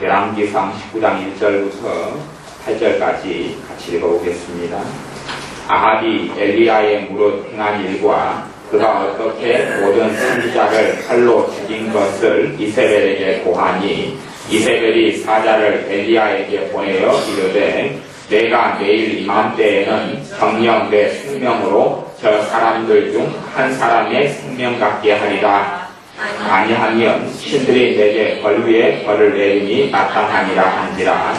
열왕기상 19장 1절부터 8절까지 같이 읽어보겠습니다. 아합이 엘리야의 무릇 행한 일과 그가 어떻게 모든 선지자를 칼로 죽인 것을 이세벨에게 고하니 이세벨이 사자를 엘리야에게 보내어 이르되 내가 내일 이맘때에는 정녕 내 생명으로 저 사람들 중 한 사람의 생명 같게 하리라. 아니하면 신들이 내게 벌 위에 벌을 내림이 나타나니라 한지라.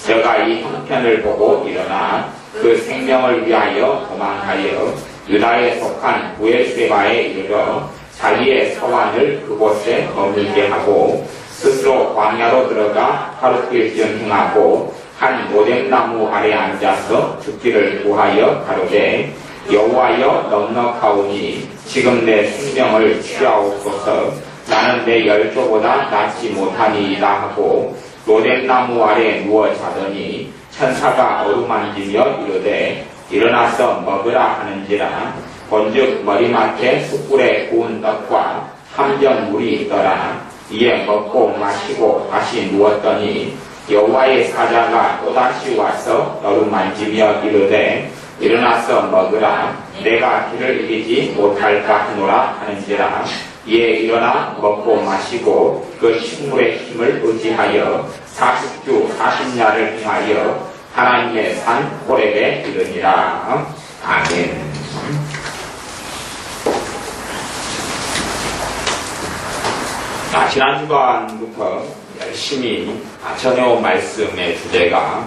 저가 이 형편을 보고 일어나 그 생명을 위하여 도망하여 유다에 속한 부엘세바에 이르러 자기의 서원을 그곳에 머물게 하고 스스로 광야로 들어가 하룻길쯤 행하고 한 모뎀나무 아래 앉아서 죽기를 구하여 가로되 여호와여 넉넉하오니 지금 내 생명을 취하옵소서. 나는 내 열조보다 낫지 못하니이다 하고 모뎀나무 아래 누워 자더니 천사가 어루만지며 이르되 일어나서 먹으라 하는지라. 본즉 머리맡에 숯불에 구운 떡과 한 병 물이 있더라. 이에 먹고 마시고 다시 누웠더니 여호와의 사자가 또다시 와서 어루만지며 이르되 일어나서 먹으라. 내가 길을 이기지 못할까 하노라 하는지라. 이에 일어나 먹고 마시고 그 식물의 힘을 의지하여 40주 40야를 행하여 하나님의 산 호렙에 이르니라. 아멘. 지난 주간부터 열심히 전해온 말씀의 주제가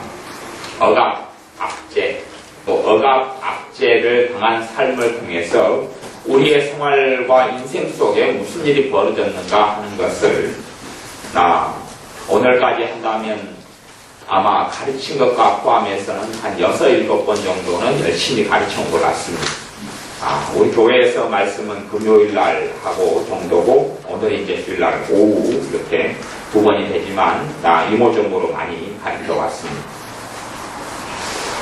억압-압제, 또 억압-압제를 당한 삶을 통해서 우리의 생활과 인생 속에 무슨 일이 벌어졌는가 하는 것을 오늘까지 한다면 아마 가르친 것과 포함해서는 한 6, 7번 정도는 열심히 가르쳐온 것 같습니다. 우리 교회에서 말씀은 금요일날 하고 정도고 오늘이 이제 주일날 오후 이렇게 2번이 되지만 이모적으로 많이 가르쳐왔습니다.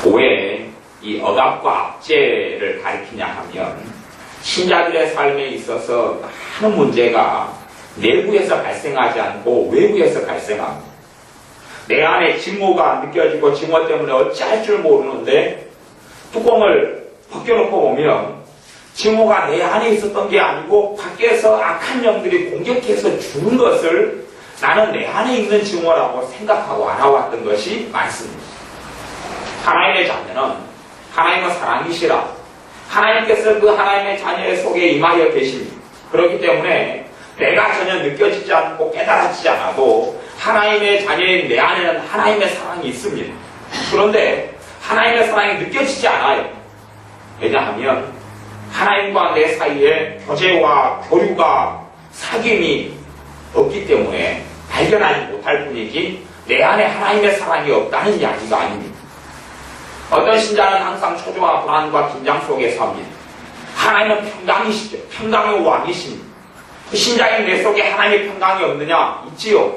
왜 이 억압과 압제를 가르치냐 하면 신자들의 삶에 있어서 많은 문제가 내부에서 발생하지 않고 외부에서 발생합니다. 내 안에 증오가 느껴지고 증오 때문에 어찌할 줄 모르는데 뚜껑을 벗겨놓고 보면 증오가 내 안에 있었던 게 아니고 밖에서 악한 영들이 공격해서 주는 것을 나는 내 안에 있는 증오라고 생각하고 알아왔던 것이 많습니다. 하나님의 자녀는 하나님은 사랑이시라. 하나님께서 그 하나님의 자녀의 속에 임하여 계십니다. 그렇기 때문에 내가 전혀 느껴지지 않고 깨달아지지 않아도 하나님의 자녀인 내 안에는 하나님의 사랑이 있습니다. 그런데 하나님의 사랑이 느껴지지 않아요. 왜냐하면 하나님과 내 사이에 교제와 교류가 사귐이 없기 때문에 발견하지 못할 뿐이지 내 안에 하나님의 사랑이 없다는 이야기가 아닙니다. 어떤 신자는 항상 초조와 불안과 긴장 속에 삽니다. 하나님은 평강이시죠. 평강의 왕이십니다. 그 신자인 내 속에 하나님의 평강이 없느냐? 있지요.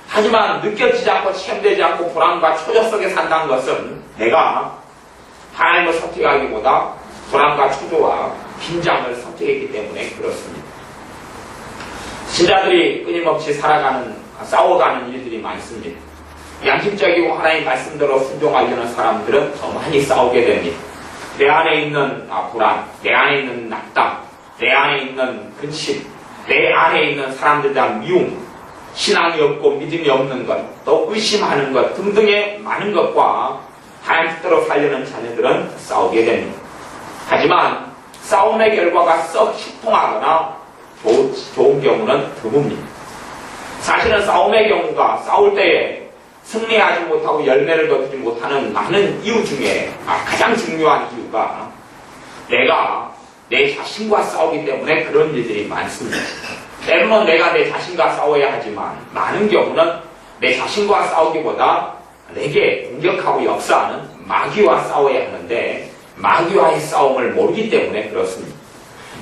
하지만 느껴지지 않고 체험되지 않고 불안과 초조 속에 산다는 것은 내가 하나님을 선택하기보다 불안과 초조와 긴장을 선택했기 때문에 그렇습니다. 신자들이 끊임없이 싸워가는 일들이 많습니다. 양심적이고 하나님 말씀대로 순종하려는 사람들은 더 많이 싸우게 됩니다. 내 안에 있는 불안, 내 안에 있는 낙담, 내 안에 있는 근심, 내 안에 있는 사람들에 대한 미움, 신앙이 없고 믿음이 없는 것, 또 의심하는 것 등등의 많은 것과 하나님 뜻대로 살려는 자녀들은 싸우게 됩니다. 하지만 싸움의 결과가 썩 희통하거나 좋은 경우는 드뭅니다. 사실은 싸움의 경우가 싸울 때에 승리하지 못하고 열매를 거두지 못하는 많은 이유 중에 가장 중요한 이유가 내가 내 자신과 싸우기 때문에 그런 일들이 많습니다. 때로는 내가 내 자신과 싸워야 하지만 많은 경우는 내 자신과 싸우기보다 내게 공격하고 역사하는 마귀와 싸워야 하는데 마귀와의 싸움을 모르기 때문에 그렇습니다.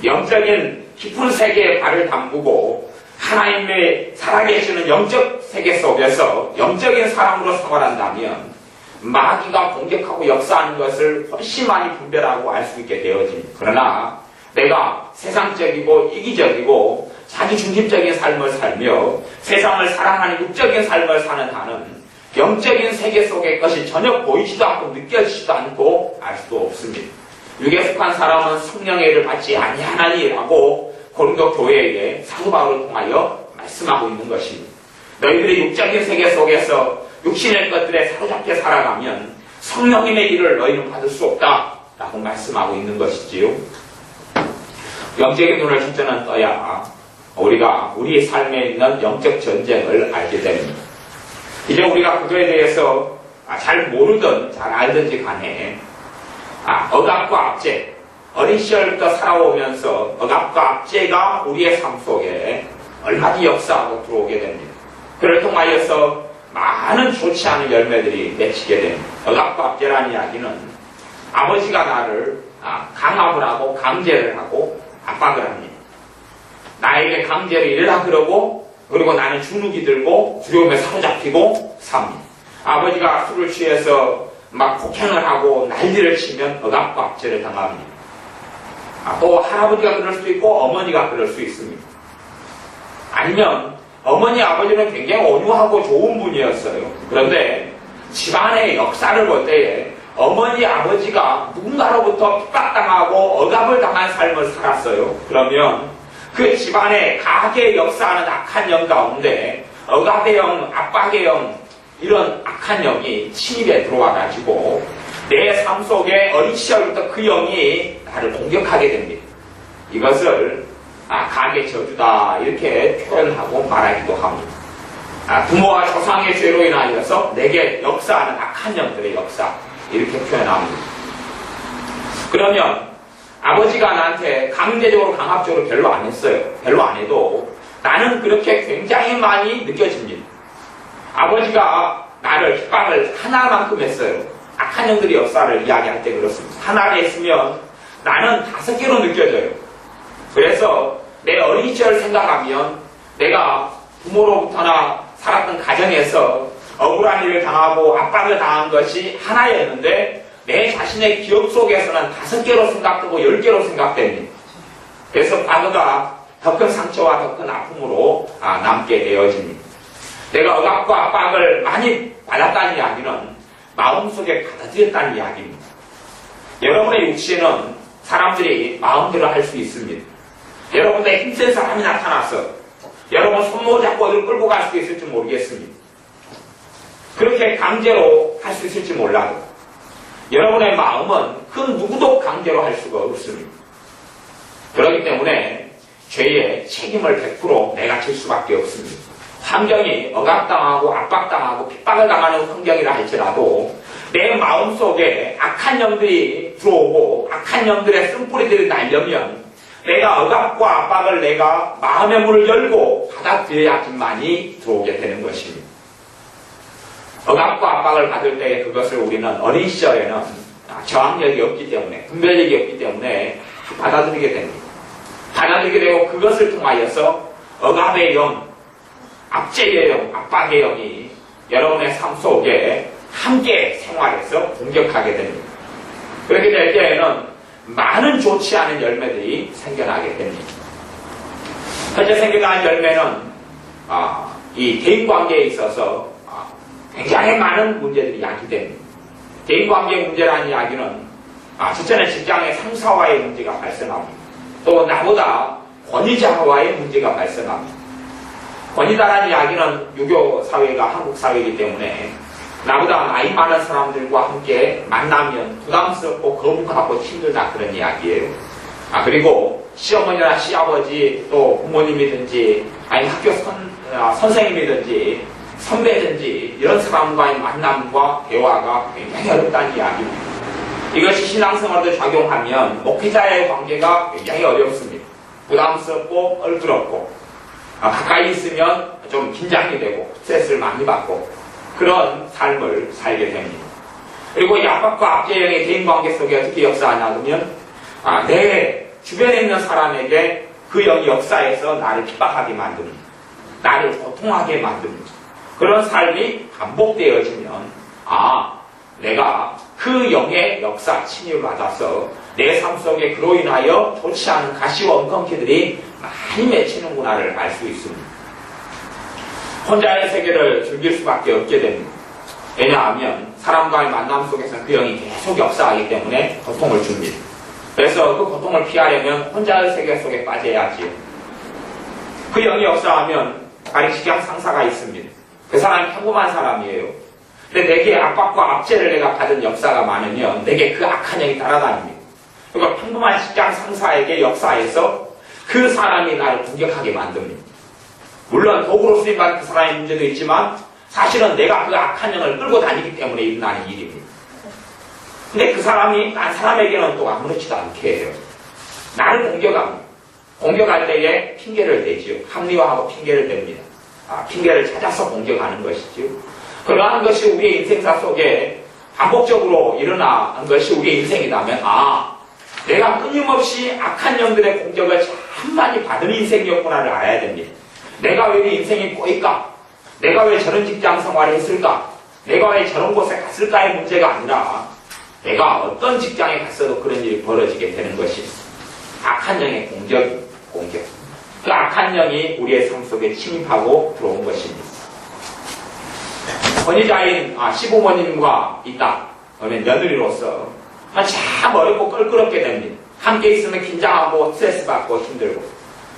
영적인 깊은 세계에 발을 담그고 하나님의 살아계시는 영적 세계 속에서 영적인 사람으로 생활한다면 마귀가 공격하고 역사하는 것을 훨씬 많이 분별하고 알 수 있게 되어집니다. 그러나 내가 세상적이고 이기적이고 자기 중심적인 삶을 살며 세상을 사랑하는 육적인 삶을 사는 한은 영적인 세계 속의 것이 전혀 보이지도 않고 느껴지지도 않고 알 수도 없습니다. 육에 속한 사람은 성령의 일을 받지 아니하나니라고 고린도 교회에 사도 바울을 통하여 말씀하고 있는 것입니다. 너희들이 육적인 세계 속에서 육신의 것들에 사로잡혀 살아가면 성령님의 일을 너희는 받을 수 없다라고 말씀하고 있는 것이지요. 영적인 눈을 첫째는 떠야 우리가 우리 삶에 있는 영적 전쟁을 알게 됩니다. 이제 우리가 그거에 대해서 잘 모르든 잘 알든지 간에 억압과 압제, 어린 시절부터 살아오면서 억압과 압제가 우리의 삶 속에 얼마든지 역사하고 들어오게 됩니다. 그를 통하여서 많은 좋지 않은 열매들이 맺히게 됩니다. 억압과 압제라는 이야기는 아버지가 나를 강압을 하고 강제를 하고 압박을 합니다. 나에게 강제로 일어나 그러고 그리고 나는 주눅이 들고 두려움에 사로잡히고 삽니다. 아버지가 술을 취해서 막 폭행을 하고 난리를 치면 억압과 압제를 당합니다. 또 할아버지가 그럴 수도 있고 어머니가 그럴 수 있습니다. 아니면 어머니 아버지는 굉장히 온유하고 좋은 분이었어요. 그런데 집안의 역사를 볼 때에 어머니 아버지가 누군가로부터 핍박당하고 억압을 당한 삶을 살았어요. 그러면 그 집안의 가계에 역사하는 악한 영 가운데 억압의 영, 압박의 영, 이런 악한 영이 침입에 들어와가지고 내 삶 속에 어린 시절부터 그 영이 나를 공격하게 됩니다. 이것을 가계 저주다 이렇게 표현하고 말하기도 합니다. 부모와 조상의 죄로 인하여서 내게 역사하는 악한 영들의 역사 이렇게 표현합니다. 그러면 아버지가 나한테 강제적으로 강압적으로 별로 안 했어요. 별로 안 해도 나는 그렇게 굉장히 많이 느껴집니다. 아버지가 나를 핍박을 하나만큼 했어요. 악한 영들의 역사를 이야기할 때 그렇습니다. 하나를 했으면 나는 5개로 느껴져요. 그래서 내 어린 시절을 생각하면 내가 부모로부터나 살았던 가정에서 억울한 일을 당하고 압박을 당한 것이 하나였는데 내 자신의 기억 속에서는 5개로 생각되고 10개로 생각됩니다. 그래서 과거가 더 큰 상처와 더 큰 아픔으로 남게 되어집니다. 내가 억압과 압박을 많이 받았다는 이야기는 마음속에 받아들였다는 이야기입니다. 여러분의 육신은 사람들이 마음대로 할 수 있습니다. 여러분의 힘센 사람이 나타나서 여러분 손목 잡고 어디를 끌고 갈 수 있을지 모르겠습니다. 그렇게 강제로 할 수 있을지 몰라도 여러분의 마음은 그 누구도 강제로 할 수가 없습니다. 그렇기 때문에 죄의 책임을 100% 내가 질 수밖에 없습니다. 환경이 억압당하고 압박당하고 핍박을 당하는 환경이라 할지라도 내 마음속에 악한 영들이 들어오고 악한 영들의 쓴뿌리들이 날려면 내가 억압과 압박을 내가 마음의 문을 열고 받아들여야지만이 들어오게 되는 것입니다. 억압과 압박을 받을 때 그것을 우리는 어린 시절에는 저항력이 없기 때문에 분별력이 없기 때문에 받아들이게 됩니다. 받아들이게 되고 그것을 통하여서 억압의 영, 압제의 영, 압박의 영이 여러분의 삶 속에 함께 생활해서 공격하게 됩니다. 그렇게 될 때에는 많은 좋지 않은 열매들이 생겨나게 됩니다. 현재 생겨나는 열매는 이 대인관계에 있어서 굉장히 많은 문제들이 야기됩니다. 대인관계 문제라는 이야기는 첫째는 직장의 상사와의 문제가 발생합니다. 또 나보다 권위자와의 문제가 발생합니다. 권위다라는 이야기는 유교 사회가 한국 사회이기 때문에 나보다 나이 많은 사람들과 함께 만나면 부담스럽고 거부감고 힘들다 그런 이야기예요. 그리고 시어머니나 시아버지 또 부모님이든지 아니 학교 선생님이든지 선배든지 이런 사람과의 만남과 대화가 굉장히 어렵다는 이야기입니다. 이것이 신앙생활도 작용하면 목회자의 관계가 굉장히 어렵습니다. 부담스럽고 얼그럽고 가까이 있으면 좀 긴장이 되고 스트레스를 많이 받고 그런 삶을 살게 됩니다. 그리고 이 압박과 압제형의 대인관계 속에 어떻게 역사하냐면 내 주변에 있는 사람에게 그 영이 역사해서 나를 핍박하게 만듭니다. 나를 고통하게 만듭니다. 그런 삶이 반복되어지면 내가 그 영의 역사 침입을 받아서 내 삶 속에 그로 인하여 좋지 않은 가시와 엉겅퀴들이 많이 맺히는구나를 알 수 있습니다. 혼자의 세계를 즐길 수밖에 없게 됩니다. 왜냐하면 사람과의 만남 속에서 그 영이 계속 역사하기 때문에 고통을 줍니다. 그래서 그 고통을 피하려면 혼자의 세계 속에 빠져야지요. 그 영이 역사하면 가리식양 상사가 있습니다. 그 사람이 평범한 사람이에요. 근데 내게 압박과 압제를 내가 받은 역사가 많으면 내게 그 악한 영이 따라다닙니다. 그러니까 평범한 직장 상사에게 역사해서 그 사람이 나를 공격하게 만듭니다. 물론 도구로 쓰임받은 그 사람의 문제도 있지만 사실은 내가 그 악한 영을 끌고 다니기 때문에 일어나는 일입니다. 근데 그 사람이 딴 사람에게는 또 아무렇지도 않게 해요. 나를 공격합니다. 공격할 때에 핑계를 대지요. 합리화하고 핑계를 댑니다. 핑계를 찾아서 공격하는 것이지요. 그러한 것이 우리의 인생사 속에 반복적으로 일어나는 것이 우리의 인생이라면 내가 끊임없이 악한 영들의 공격을 참 많이 받은 인생이었구나를 알아야 됩니다. 내가 왜 이 인생이 꼬일까? 내가 왜 저런 직장 생활을 했을까? 내가 왜 저런 곳에 갔을까의 문제가 아니라 내가 어떤 직장에 갔어도 그런 일이 벌어지게 되는 것이 악한 영의 공격. 그 악한 영이 우리의 삶 속에 침입하고 들어온 것입니다. 권위자인 시부모님과 있다. 그러면 며느리로서 참 어렵고 껄끄럽게 됩니다. 함께 있으면 긴장하고 스트레스 받고 힘들고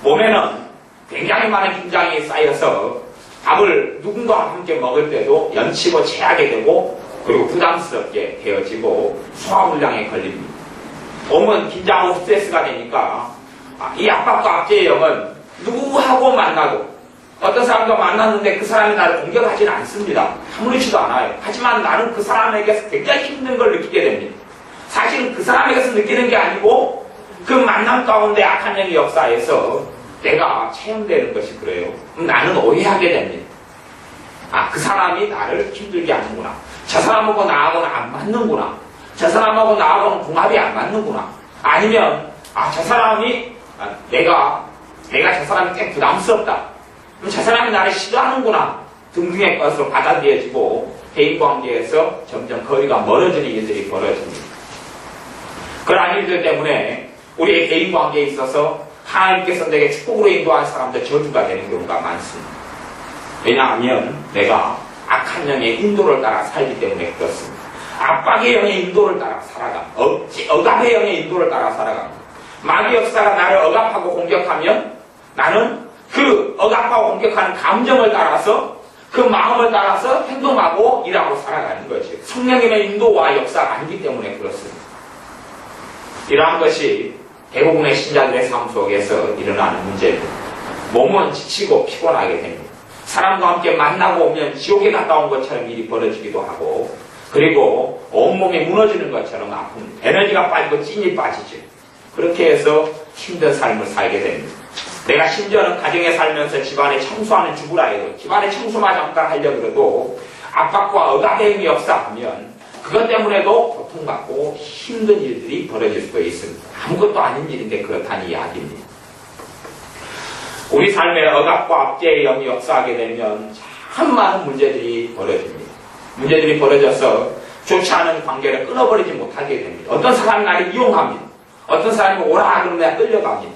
몸에는 굉장히 많은 긴장이 쌓여서 밥을 누군가와 함께 먹을 때도 연치고 체하게 되고 그리고 부담스럽게 되어지고 소화불량에 걸립니다. 몸은 긴장하고 스트레스가 되니까 이 압박과 압제의 영은 누구하고 만나도 어떤 사람과 만났는데 그 사람이 나를 공격하지는 않습니다. 아무렇지도 않아요. 하지만 나는 그 사람에게서 굉장히 힘든 걸 느끼게 됩니다. 사실은 그 사람에게서 느끼는 게 아니고 그 만남 가운데 악한 영의 역사에서 내가 체험되는 것이 그래요. 나는 오해하게 됩니다. 그 사람이 나를 힘들게 하는구나. 저 사람하고 나하고는 안 맞는구나. 저 사람하고 나하고는 궁합이 안 맞는구나. 아니면 저 사람이 내가 저 사람이 꽤 부담스럽다. 그럼 저 사람이 나를 싫어하는구나. 등등의 것으로 받아들여지고 대인관계에서 점점 거리가 멀어지는 일들이 벌어집니다. 그러한 일들 때문에 우리의 대인관계에 있어서 하나님께서 내게 축복으로 인도한 사람들 저주가 되는 경우가 많습니다. 왜냐하면 내가 악한 영의 인도를 따라 살기 때문에 그렇습니다. 압박의 영의 인도를 따라 살아가. 억압의 영의 인도를 따라 살아갑니다. 마귀 역사가 나를 억압하고 공격하면 나는 그 억압하고 공격하는 감정을 따라서 그 마음을 따라서 행동하고 일하고 살아가는 거죠. 성령님의 인도와 역사가 아니기 때문에 그렇습니다. 이러한 것이 대부분의 신자들의 삶 속에서 일어나는 문제입니다. 몸은 지치고 피곤하게 됩니다. 사람과 함께 만나고 오면 지옥에 갔다 온 것처럼 일이 벌어지기도 하고 그리고 온몸이 무너지는 것처럼 아픕니다. 에너지가 빠지고 찐이 빠지죠. 그렇게 해서 힘든 삶을 살게 됩니다. 내가 심지어는 가정에 살면서 집안에 청소하는 주부라 해도 집안에 청소만 잠깐 하려고 해도 압박과 억압의 힘이 역사하면 그것 때문에도 고통받고 힘든 일들이 벌어질 수도 있습니다. 아무것도 아닌 일인데 그렇다는 이야기입니다. 우리 삶에 억압과 압제의 영이 역사하게 되면 참 많은 문제들이 벌어집니다. 문제들이 벌어져서 좋지 않은 관계를 끊어버리지 못하게 됩니다. 어떤 사람이 나를 이용합니다. 어떤 사람이 오라 그러면 내가 끌려갑니다.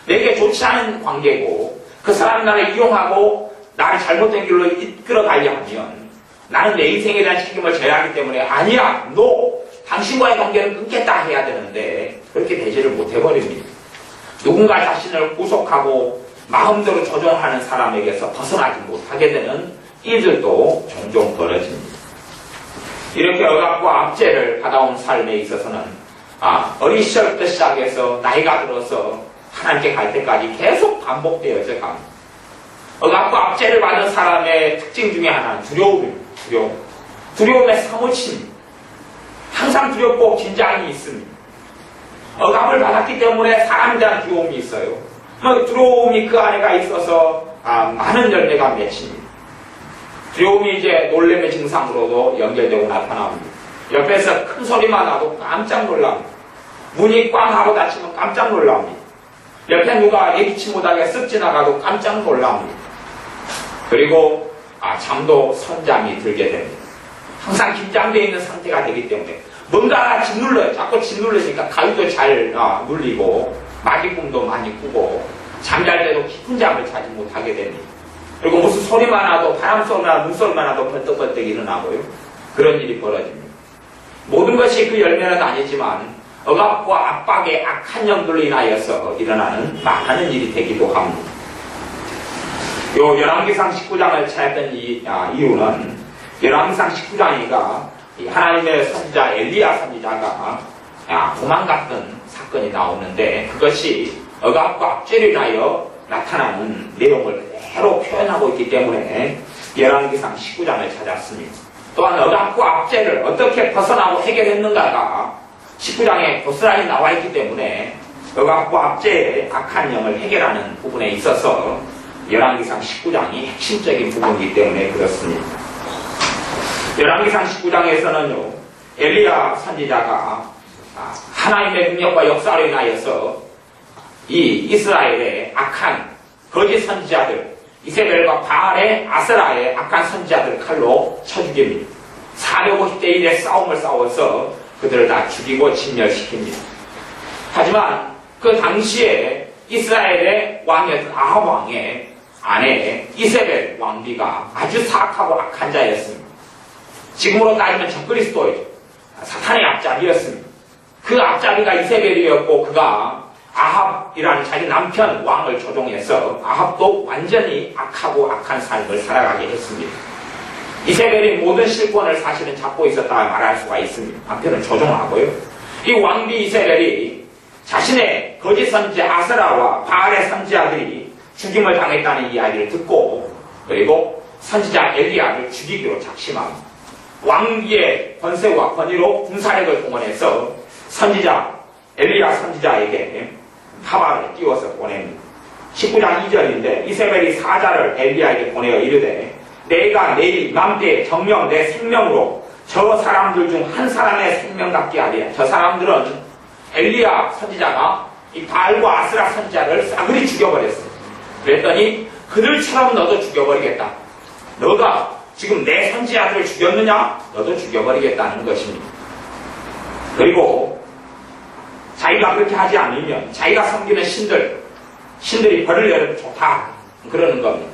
내게 좋지 않은 관계고 그 사람이 나를 이용하고 나를 잘못된 길로 이끌어가려 하면 나는 내 인생에 대한 책임을 져야 하기 때문에 아니야, 너 당신과의 관계를 끊겠다 해야 되는데 그렇게 되지를 못해버립니다. 누군가 자신을 구속하고 마음대로 조종하는 사람에게서 벗어나지 못하게 되는 일들도 종종 벌어집니다. 이렇게 억압과 압제를 받아온 삶에 있어서는 어린 시절부터 시작해서 나이가 들어서 하나님께 갈 때까지 계속 반복되어져 갑니다. 억압과 압제를 받은 사람의 특징 중에 하나는 두려움입니다. 두려움에 사무칩니다. 항상 두렵고 긴장이 있습니다. 억압을 받았기 때문에 사람에 대한 두려움이 있어요. 두려움이 그 안에가 있어서 많은 열매가 맺힙니다. 두려움이 이제 놀림의 증상으로도 연결되고 나타납니다. 옆에서 큰 소리만 나도 깜짝 놀랍니다. 문이 꽝 하고 닫히면 깜짝 놀랍니다. 옆에 누가 예기치 못하게 쓱 지나가도 깜짝 놀랍니다. 그리고 잠도 선잠이 들게 됩니다. 항상 긴장되어 있는 상태가 되기 때문에 뭔가 짓눌러요. 자꾸 짓눌르니까 가위도 잘 눌리고 마디꿈도 많이 꾸고 잠잘 때도 깊은 잠을 자지 못하게 됩니다. 그리고 무슨 소리만 나도 바람소리나 눈소리만 나도 벌떡벌떡 일어나고요. 그런 일이 벌어집니다. 모든 것이 그 열매는 아니지만 억압과 압박의 악한 영들로 인하여서 일어나는 많은 일이 되기도 합니다. 요 열왕기상 19장을 찾았던 이유는 열왕기상 19장이가 하나님의 선지자 엘리야 선지자가 도망갔던 사건이 나오는데 그것이 억압과 압제로 인하여 나타나는 내용을 그대로 표현하고 있기 때문에 열왕기상 19장을 찾았습니다. 또한 억압과 압제를 어떻게 벗어나고 해결했는가가 19장에 고스란히 나와 있기 때문에 억압과 압제의 악한 영을 해결하는 부분에 있어서 열왕기상 19장이 핵심적인 부분이기 때문에 그렇습니다. 열왕기상 19장에서는요, 엘리야 선지자가 하나님의 능력과 역사로 인하여서 이 이스라엘의 악한 거짓 선지자들, 이세벨과 바알의 아세라의 악한 선지자들을 칼로 쳐 죽입니다. 450대 1의 싸움을 싸워서 그들을 다 죽이고 진멸시킵니다. 하지만 그 당시에 이스라엘의 왕이었던 아합 왕의 아내 이세벨 왕비가 아주 사악하고 악한 자였습니다. 지금으로 따지면 적그리스도이죠. 사탄의 앞잡이였습니다. 그 앞잡이가 이세벨이었고 그가 아합이라는 자기 남편 왕을 조종해서 아합도 완전히 악하고 악한 삶을 살아가게 했습니다. 이세벨이 모든 실권을 사실은 잡고 있었다 말할 수가 있습니다. 남편을 조종하고요. 이 왕비 이세벨이 자신의 거짓 선지자 아세라와 바알의 선지자들이 죽임을 당했다는 이야기를 듣고 그리고 선지자 엘리야를 죽이기로 작심합니다. 왕비의 권세와 권위로 군사력을 동원해서 선지자 엘리야 선지자에게 하바를 띄워서 보냅니다. 19장 2절인데 이세벨이 사자를 엘리야에게 보내어 이르되 내가 내일 이맘때에 정녕 내 생명으로 저 사람들 중 한 사람의 생명 갖게 하리라. 저 사람들은 엘리야 선지자가 이 바알과 아스라 선지자를 싸그리 죽여버렸어요. 그랬더니 그들처럼 너도 죽여버리겠다. 너가 지금 내 선지자들을 죽였느냐? 너도 죽여버리겠다는 것입니다. 그리고 자기가 그렇게 하지 않으면 자기가 섬기는 신들이 벌을 내려도 좋다. 그러는 겁니다.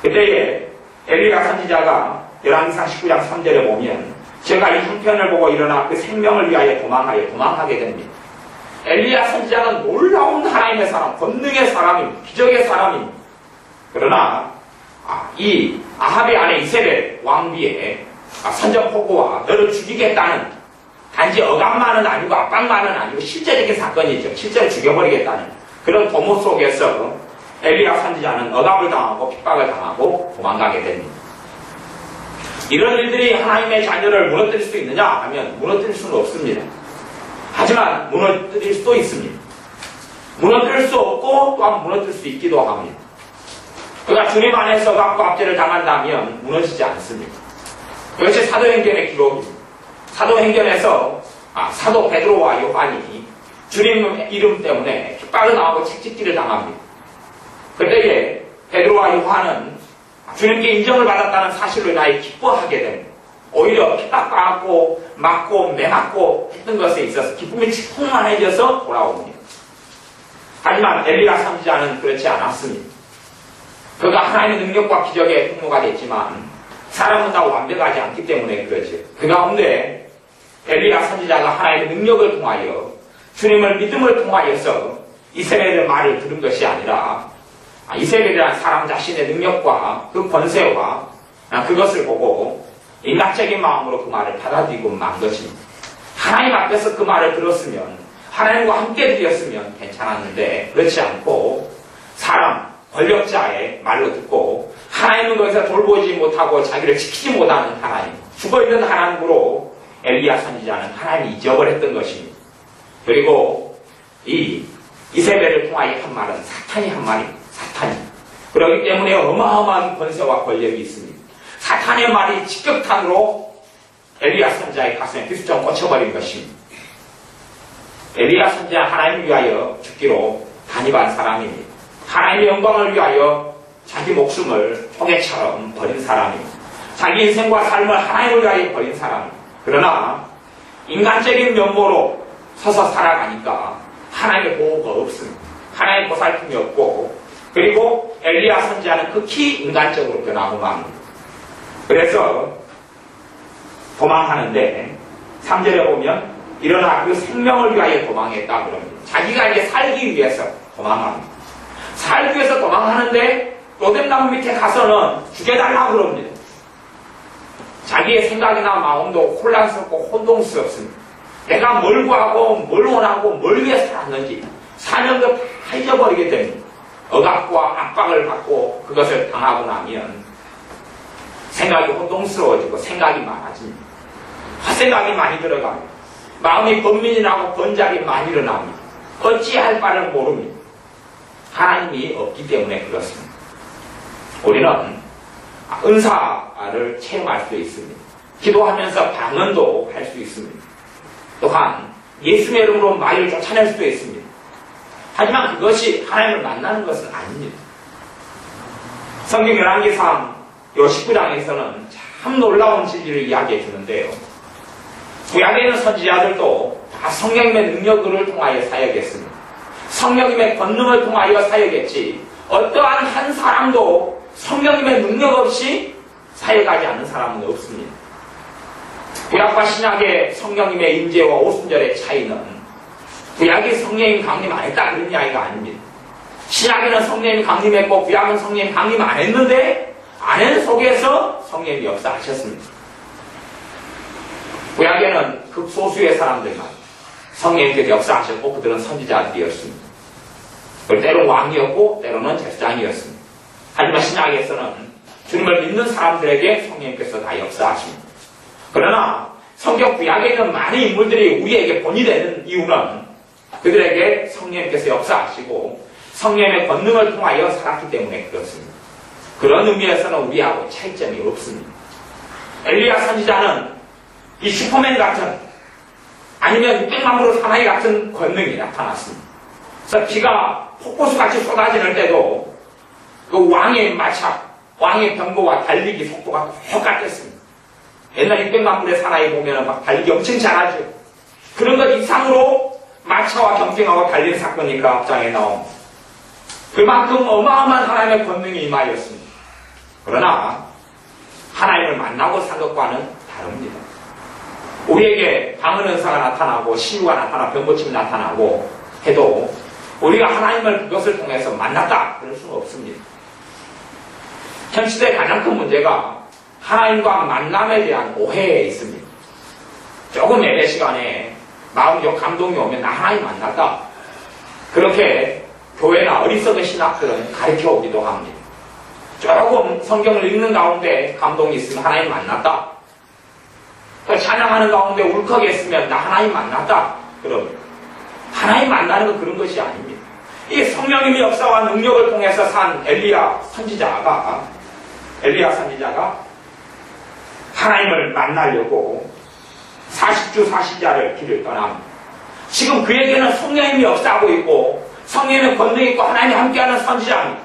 그때에 엘리야 선지자가 열왕기상 19장 3절에 보면 제가 이 형편을 보고 일어나 그 생명을 위하여 도망하게 됩니다. 엘리야 선지자는 놀라운 하나님의 사람, 권능의 사람입니다. 기적의 사람입니다. 그러나 이 아합의 아내 이세벨 왕비의 선전포고와 너를 죽이겠다는 단지 억압만은 아니고 압박만은 아니고 실제적인 사건이죠. 실제로 죽여버리겠다는 그런 도모 속에서 엘리야 선지자는 억압을 당하고 핍박을 당하고 도망가게 됩니다. 이런 일들이 하나님의 자녀를 무너뜨릴 수 있느냐 하면 무너뜨릴 수는 없습니다. 하지만 무너뜨릴 수도 있습니다. 무너뜨릴 수 없고 또한 무너뜨릴 수 있기도 합니다. 그가 주님 안에서 억압과 압제를 당한다면 무너지지 않습니다. 그것이 사도행전의 기록입니다. 사도행전에서 사도 베드로와 요한이 주님 이름 때문에 핍박을 당하고 채찍질을 당합니다. 그때에 베드로와 요한은 주님께 인정을 받았다는 사실로 인하여 기뻐하게 됩니다. 오히려 핍박받고 맞고 매맞고 했던 것에 있어서 기쁨이 충만해져서 돌아옵니다. 하지만 엘리야 선지자는 그렇지 않았습니다. 그가 하나님의 능력과 기적의 통로가 됐지만 사람은 다 완벽하지 않기 때문에 그렇죠. 그 가운데 엘리야 선지자가 하나님의 능력을 통하여 주님을 믿음을 통하여서 이세벨의 말을 들은 것이 아니라 이세벨이라는 사람 자신의 능력과 그 권세와 그것을 보고 인간적인 마음으로 그 말을 받아들이고 만 것입니다. 하나님 앞에서 그 말을 들었으면 하나님과 함께 드렸으면 괜찮았는데 그렇지 않고 사람, 권력자의 말로 듣고 하나님은 거기서 돌보지 못하고 자기를 지키지 못하는 하나님, 죽어있는 하나님으로 엘리야 선지자는 하나님이 잊어버렸던 것입니다. 그리고 이 이세벨을 통하여 한 말은 사탄이 한 말입니다. 사탄이. 그렇기 때문에 어마어마한 권세와 권력이 있습니다. 사탄의 말이 직격탄으로 엘리야 선지자의 가슴에 비수점 꽂혀버린 것입니다. 엘리야 선지자 하나님을 위하여 죽기로 단입한 사람입니다. 하나님의 영광을 위하여 자기 목숨을 총애처럼 버린 사람입니다. 자기 인생과 삶을 하나님을 위하여 버린 사람입니다. 그러나 인간적인 면모로 서서 살아가니까 하나님의 보호가 없습니다. 하나님의 보살핌이 없고, 그리고 엘리야 선지자는 극히 인간적으로 변하고 맙니다. 그래서 도망하는데 3절에 보면 일어나 그 생명을 위하여 도망했다 그럽니다. 자기가 이제 살기 위해서 도망합니다. 살기 위해서 도망하는데 로뎀나무 밑에 가서는 죽여달라고 그럽니다. 자기의 생각이나 마음도 혼란스럽고 혼동스럽습니다. 내가 뭘 구하고 뭘 원하고 뭘 위해 살았는지 사명도 다 잊어버리게 됩니다. 억압과 압박을 받고 그것을 당하고 나면 생각이 혼동스러워지고 생각이 많아집니다. 헛생각이 많이 들어갑니다. 마음이 번민이 나고 번작이 많이 일어납니다. 어찌할 바를 모릅니다. 하나님이 없기 때문에 그렇습니다. 우리는 은사를 체험할 수 있습니다. 기도하면서 방언도 할 수 있습니다. 또한 예수의 이름으로 마귀를 쫓아낼 수도 있습니다. 하지만 그것이 하나님을 만나는 것은 아닙니다. 성경 열왕기상 19장에서는 참 놀라운 진리를 이야기해 주는데요. 구약에 있는 선지자들도 다 성령님의 능력을 통하여 사역했습니다. 성령님의 권능을 통하여 사역했지 어떠한 한 사람도 성령님의 능력 없이 사역하지 않는 사람은 없습니다. 구약과 신약의 성령님의 임재와 오순절의 차이는 구약이 성령님 강림 안 했다 그런 이야기가 아닙니다. 신약에는 성령님 강림했고 구약은 성령님 강림 안 했는데 안 한 속에서 성령님이 역사하셨습니다. 구약에는 극소수의 사람들만 성령님께서 역사하셨고 그들은 선지자들이었습니다. 때로는 왕이었고 때로는 제사장이었습니다. 하지만 신약에서는 주님을 믿는 사람들에게 성령님께서 다 역사하십니다. 그러나 성경 구약에 있는 많은 인물들이 우리에게 본이 되는 이유는 그들에게 성령님께서 역사하시고 성령님의 권능을 통하여 살았기 때문에 그렇습니다. 그런 의미에서는 우리하고 차이점이 없습니다. 엘리야 선지자는 이 슈퍼맨 같은 아니면 600만으로 사나이 같은 권능이 나타났습니다. 그래서 비가 폭포수같이 쏟아지는 때도 그 왕의 마차, 왕의 병거와 달리기 속도가 똑같았습니다. 옛날 600만 불의 사나이 보면 막 달리기 엄청 잘하죠. 그런 것 이상으로 마차와 경쟁하고 달리는 사건이 그 앞장에 나옵니다. 그만큼 어마어마한 하나님의 권능이 임하였습니다. 그러나 하나님을 만나고 산 것과는 다릅니다. 우리에게 방언 은사가 나타나고 시유가 나타나 병고침이 나타나고 해도 우리가 하나님을 그것을 통해서 만났다 그럴 수는 없습니다. 현 시대의 가장 큰 문제가 하나님과 만남에 대한 오해에 있습니다. 조금 예배 시간에 마음적 감동이 오면 나 하나님 만났다. 그렇게 교회나 어리석은 신학들은 가르쳐 오기도 합니다. 조금 성경을 읽는 가운데 감동이 있으면 하나님 만났다. 찬양하는 가운데 울컥했으면 나 하나님 만났다. 그럼 하나님 만나는 건 그런 것이 아닙니다. 이 성령님의 역사와 능력을 통해서 산 엘리야 선지자가 하나님을 만나려고 40주 40야를 길을 떠납니다. 지금 그에게는 성령님이 역사하고 있고 성령님의 권능이 있고 하나님이 함께하는 선지자입니다.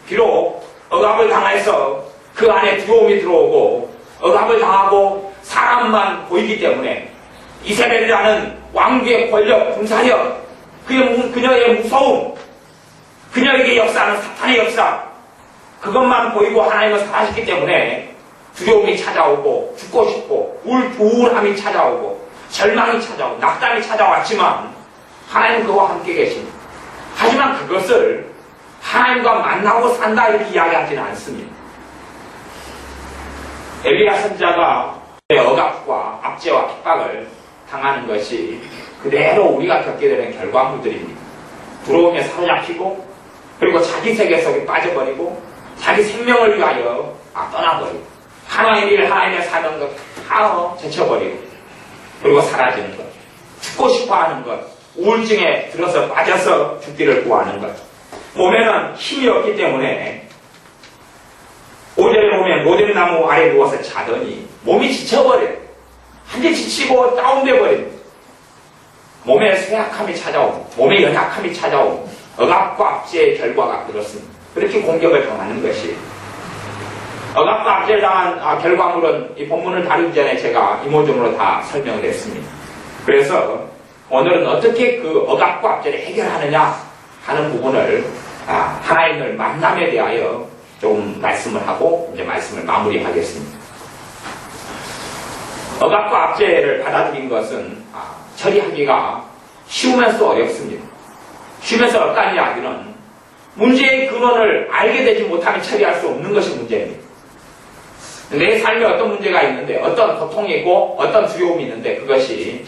비록 억압을 당해서 그 안에 두려움이 들어오고 억압을 당하고 사람만 보이기 때문에 이세벨이라는 왕국의 권력, 군사력, 그녀의 무서움, 그녀에게 역사하는 사탄의 역사, 그것만 보이고 하나님은 사라졌기 때문에 두려움이 찾아오고 죽고 싶고 우울함이 찾아오고 절망이 찾아오고 낙담이 찾아왔지만 하나님은 그와 함께 계십니다. 하지만 그것을 하나님과 만나고 산다 이렇게 이야기하지는 않습니다. 엘리야 선지자가 억압과 압제와 핍박을 당하는 것이 그대로 우리가 겪게 되는 결과물들입니다. 두려움에 사로잡히고 그리고 자기 세계 속에 빠져버리고 자기 생명을 위하여 떠나버리고 하나님의 일, 하나님의 사명도 다 제쳐버리고 그리고 사라지는 것, 죽고 싶어하는 것, 우울증에 들어서 빠져서 죽기를 구하는 것, 몸에는 힘이 없기 때문에 5절에 보면 로뎀나무 아래 누워서 자더니 몸이 지쳐버려요. 한지 지치고 다운돼버립니다. 몸에 쇠약함이 찾아오고 몸에 연약함이 찾아오고 억압과 압제의 결과가 그렇습니다. 그렇게 공격을 당하는 것이 억압과 압제를 당한 결과물은 이 본문을 다루기 전에 제가 이모적으로 다 설명을 했습니다. 그래서 오늘은 어떻게 그 억압과 압제를 해결하느냐 하는 부분을 하나님을 만남에 대하여 조금 말씀을 하고 이제 말씀을 마무리하겠습니다. 억압과 압제를 받아들인 것은 처리하기가 쉬우면서 어렵습니다. 쉬우면서 어렵다는 이야기는 문제의 근원을 알게 되지 못하면 처리할 수 없는 것이 문제입니다. 내 삶에 어떤 문제가 있는데, 어떤 고통이 있고 어떤 두려움이 있는데 그것이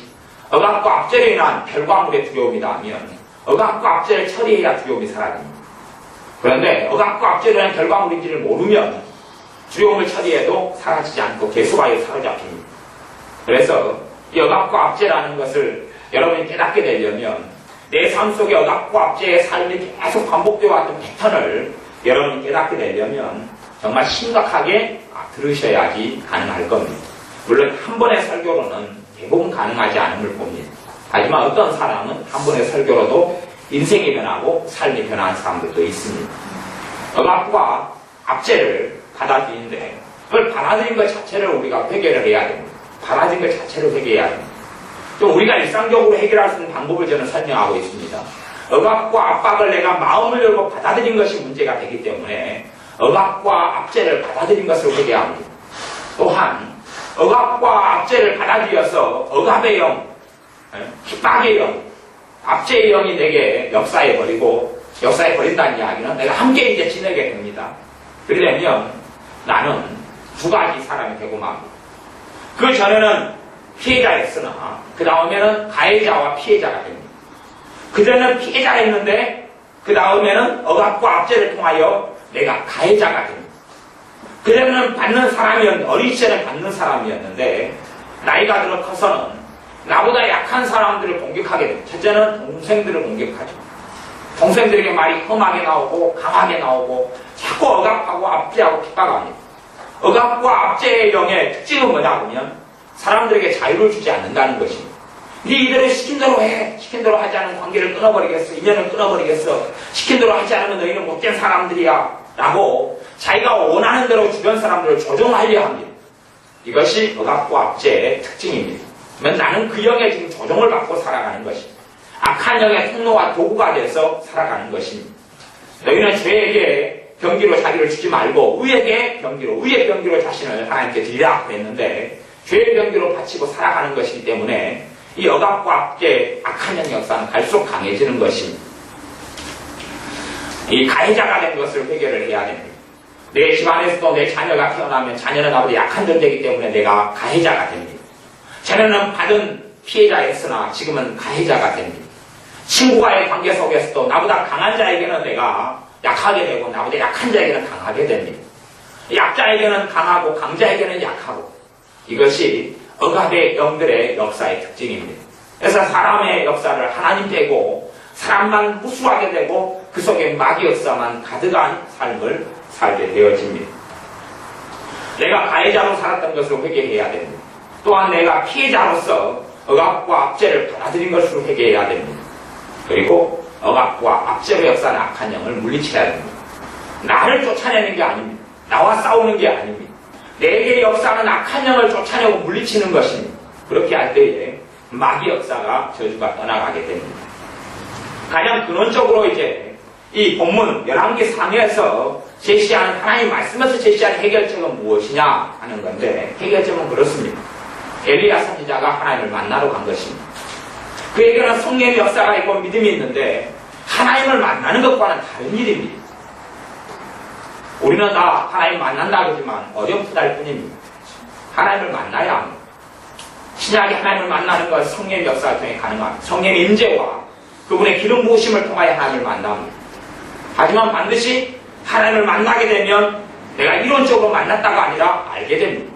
억압과 압제로 인한 결과물의 두려움이다 하면 억압과 압제를 처리해야 두려움이 사라집니다. 그런데 억압과 압제로 인한 결과물인지를 모르면 두려움을 처리해도 사라지지 않고 계속하여 사로잡힙니다. 그래서 이 억압과 압제라는 것을 여러분이 깨닫게 되려면 내 삶 속에 억압과 압제의 삶이 계속 반복되어 왔던 패턴을 여러분이 깨닫게 되려면 정말 심각하게 들으셔야지 가능할 겁니다. 물론 한 번의 설교로는 대부분 가능하지 않음을 봅니다. 하지만 어떤 사람은 한 번의 설교로도 인생이 변하고 삶이 변한 사람들도 있습니다. 억압과 압제를 받아들이는데 그걸 받아들인 것 자체를 우리가 회개를 해야 됩니다. 받아들인 것 자체를 회개해야 됩니다. 또 우리가 일상적으로 해결할 수 있는 방법을 저는 설명하고 있습니다. 억압과 압박을 내가 마음을 열고 받아들인 것이 문제가 되기 때문에 억압과 압제를 받아들인 것을 회개합니다. 또한 억압과 압제를 받아들여서 억압의 영, 핍박의 영, 압제의 영이 내게 역사해 버린다는 이야기는 내가 함께 이제 지내게 됩니다. 그러려면 나는 두 가지 사람이 되고 맙니다. 그 전에는 피해자였으나 그 다음에는 가해자와 피해자가 됩니다. 그전에는 피해자였는데 그 다음에는 억압과 압제를 통하여 내가 가해자가 됩니다. 그전에는 어린 시절에 받는 사람이었는데 나이가 들어 커서는 나보다 약한 사람들을 공격하게 됩니다. 첫째는 동생들을 공격하죠. 동생들에게 말이 험하게 나오고 강하게 나오고 자꾸 억압하고 압제하고 핍박합니다. 억압과 압제의 영의 특징은 뭐냐 하면 사람들에게 자유를 주지 않는다는 것입니다. 이대로 시킨 대로 해. 시킨 대로 하지 않으면 관계를 끊어버리겠어. 인연을 끊어버리겠어. 시킨 대로 하지 않으면 너희는 못된 사람들이야. 라고 자기가 원하는 대로 주변 사람들을 조종하려 합니다. 이것이 억압과 압제의 특징입니다. 그러면 나는 그 영에 지금 조종을 받고 살아가는 것입니다. 악한 영의 통로와 도구가 돼서 살아가는 것입니다. 너희는 죄에게 병기로 자기를 주지 말고 의의 병기로 자신을 하나님께 드리라 그랬는데 죄의 병기로 바치고 살아가는 것이기 때문에 이 억압과 압제, 악한 영 역사는 갈수록 강해지는 것입니다. 이 가해자가 된 것을 해결을 해야 됩니다. 내 집안에서도 내 자녀가 태어나면 자녀는 나보다 약한 존재이기 때문에 내가 가해자가 됩니다. 자녀는 받은 피해자였으나 지금은 가해자가 됩니다. 친구와의 관계 속에서도 나보다 강한 자에게는 내가 약하게 되고 나보다 약한 자에게는 강하게 됩니다. 약자에게는 강하고 강자에게는 약하고 이것이 억압의 영들의 역사의 특징입니다. 그래서 사람의 역사를 하나님 빼고 사람만 무수하게 되고 그 속에 마귀 역사만 가득한 삶을 살게 되어집니다. 내가 가해자로 살았던 것을 회개해야 됩니다. 또한 내가 피해자로서 억압과 압제를 받아들인 것을 회개해야 됩니다. 그리고 억압과 압제의 역사는 악한 영을 물리쳐야 됩니다. 나를 쫓아내는 게 아닙니다. 나와 싸우는 게 아닙니다. 내게 역사는 악한 영을 쫓아내고 물리치는 것입니다. 그렇게 할 때에 마귀 역사가 저주가 떠나가게 됩니다. 가장 근원적으로 이제 이 본문 11개 상에서 제시하는 하나님 말씀에서 제시하는 해결책은 무엇이냐 하는 건데 해결책은 그렇습니다. 엘리야 선지자가 하나님을 만나러 간 것입니다. 그에게는 성령의 역사가 있고 믿음이 있는데 하나님을 만나는 것과는 다른 일입니다. 우리는 다 하나님 만난다 그러지만 어렵다 할 뿐입니다. 하나님을 만나야 합니다. 신약이 하나님을 만나는 건 성령의 역사를 통해 가능합니다. 성령의 임재와 그분의 기름 부으심을 통하여 하나님을 만납니다. 하지만 반드시 하나님을 만나게 되면 내가 이론적으로 만났다가 아니라 알게 됩니다.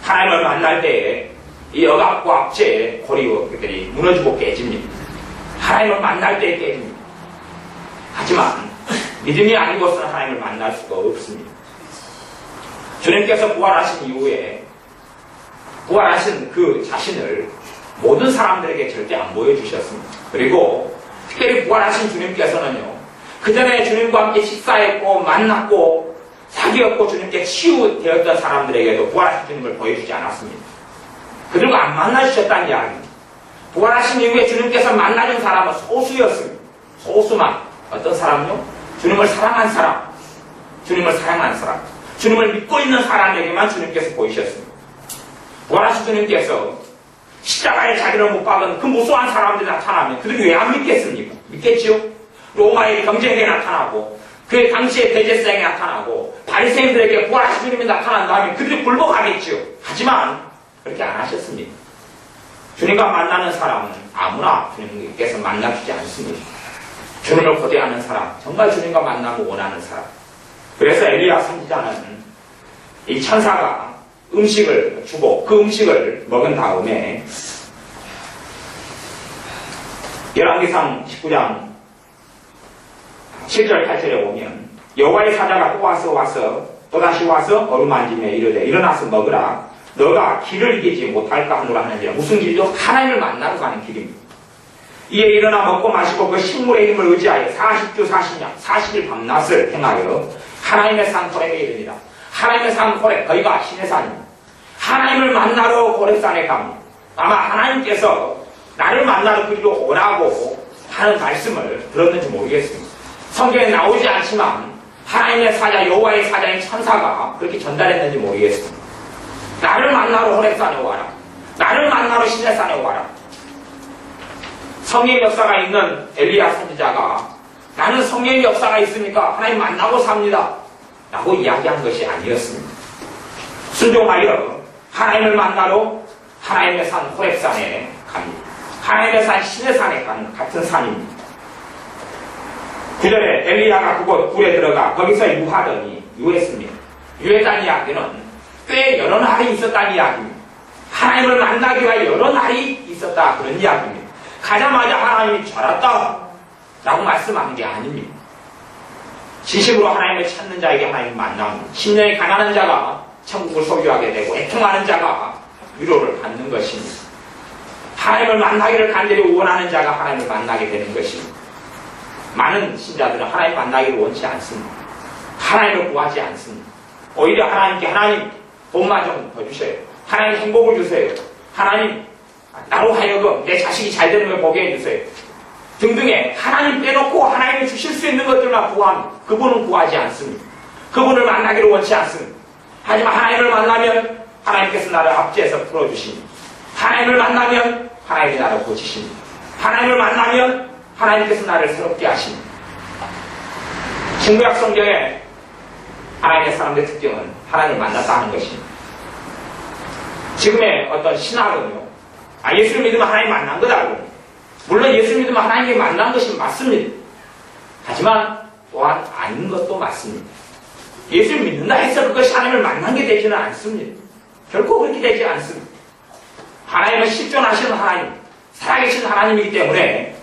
하나님을 만날 때에 이 억압과 압제의 고리들이 무너지고 깨집니다. 하나님을 만날 때에 깨집니다. 하지만 믿음이 아니고서는 하나님을 만날 수가 없습니다. 주님께서 부활하신 이후에 부활하신 그 자신을 모든 사람들에게 절대 안 보여주셨습니다. 그리고 특별히 부활하신 주님께서는요, 그 전에 주님과 함께 식사했고 만났고 사귀었고 주님께 치유되었던 사람들에게도 부활하신 주님을 보여주지 않았습니다. 그들과 안 만나주셨다는 이야기입니다. 부활하신 이후에 주님께서 만나준 사람은 소수였습니다. 소수만. 어떤 사람요? 주님을 사랑한 사람. 주님을 사랑한 사람. 주님을 믿고 있는 사람에게만 주님께서 보이셨습니다. 부활하신 주님께서 십자가에 자기를 못 박은 그 무수한 사람들이 나타나면 그들이 왜 안 믿겠습니까? 믿겠지요? 로마의 경쟁에 나타나고 그 당시의 대제사장에 나타나고 바리새인들에게 부활하신 주님이 나타난다면 그들이 굴복하겠지요. 하지만 그렇게 안 하셨습니다. 주님과 만나는 사람은 아무나 주님께서 만나주지 않습니다. 주님을 고대하는 사람, 정말 주님과 만남을 원하는 사람. 그래서 엘리야 선지자는 이 천사가 음식을 주고 그 음식을 먹은 다음에 열왕기상 19장 7절 8절에 보면 여호와의 사자가 또다시 와서 어루만지며 이르되 일어나서 먹으라. 너가 길을 이기지 못할까 하노라 하는데 무슨 길이죠? 하나님을 만나러 가는 길입니다. 이에 일어나 먹고 마시고 그 식물의 힘을 의지하여 40주 40년 40일 밤낮을 행하여 하나님의 산 호렙에 이르니라. 하나님의 산 호렙, 거기가 신의 산입니다. 하나님을 만나러 호렙산에 갑니다. 아마 하나님께서 나를 만나러 그리로 오라고 하는 말씀을 들었는지 모르겠습니다. 성경에 나오지 않지만 하나님의 사자, 여호와의 사자인 천사가 그렇게 전달했는지 모르겠습니다. 나를 만나러 호렙산에 와라. 나를 만나러 신의 산에 와라. 성령의 역사가 있는 엘리야 선지자가 나는 성령의 역사가 있으니까 하나님 만나고 삽니다 라고 이야기한 것이 아니었습니다. 순종하여 하나님을 만나러 하나님의 산 호렙산에 갑니다. 하나님의 산 신의 산에 가는 같은 산입니다. 9절에 엘리야가 그곳 굴에 들어가 거기서 유했습니다. 유했다는 이야기는 꽤 여러 날이 있었다는 이야기입니다. 하나님을 만나기 위해 여러 날이 있었다 그런 이야기입니다. 가자마자 하나님이 절았다 라고 말씀하는 게 아닙니다. 진심으로 하나님을 찾는 자에게 하나님 만납니다. 심령이 가난한 자가 천국을 소유하게 되고 애통하는 자가 위로를 받는 것입니다. 하나님을 만나기를 간절히 원하는 자가 하나님을 만나게 되는 것입니다. 많은 신자들은 하나님 만나기를 원치 않습니다. 하나님을 구하지 않습니다. 오히려 하나님께 하나님 돈만 좀 더 주세요. 하나님 행복을 주세요. 하나님 나로 하여금 내 자식이 잘 되는 걸 보게 해주세요. 등등의 하나님 빼놓고 하나님이 주실 수 있는 것들만 구합니다. 그분은 구하지 않습니다. 그분을 만나기를 원치 않습니다. 하지만 하나님을 만나면 하나님께서 나를 압제해서 풀어주십니다. 하나님을 만나면 하나님이 나를 고치십니다. 하나님을 만나면 하나님께서 나를 새롭게 하십니다. 신구약 성경에 하나님의 사람들의 특징은 하나님을 만났다 하는 것입니다. 지금의 어떤 신학은요, 예수를 믿으면 하나님 만난 거다. 물론 예수를 믿으면 하나님께 만난 것이 맞습니다. 하지만 또한 아닌 것도 맞습니다. 예수를 믿는다 해서 그것이 하나님을 만난 게 되지는 않습니다. 결코 그렇게 되지 않습니다. 하나님은 실존하시는 하나님, 살아계신 하나님이기 때문에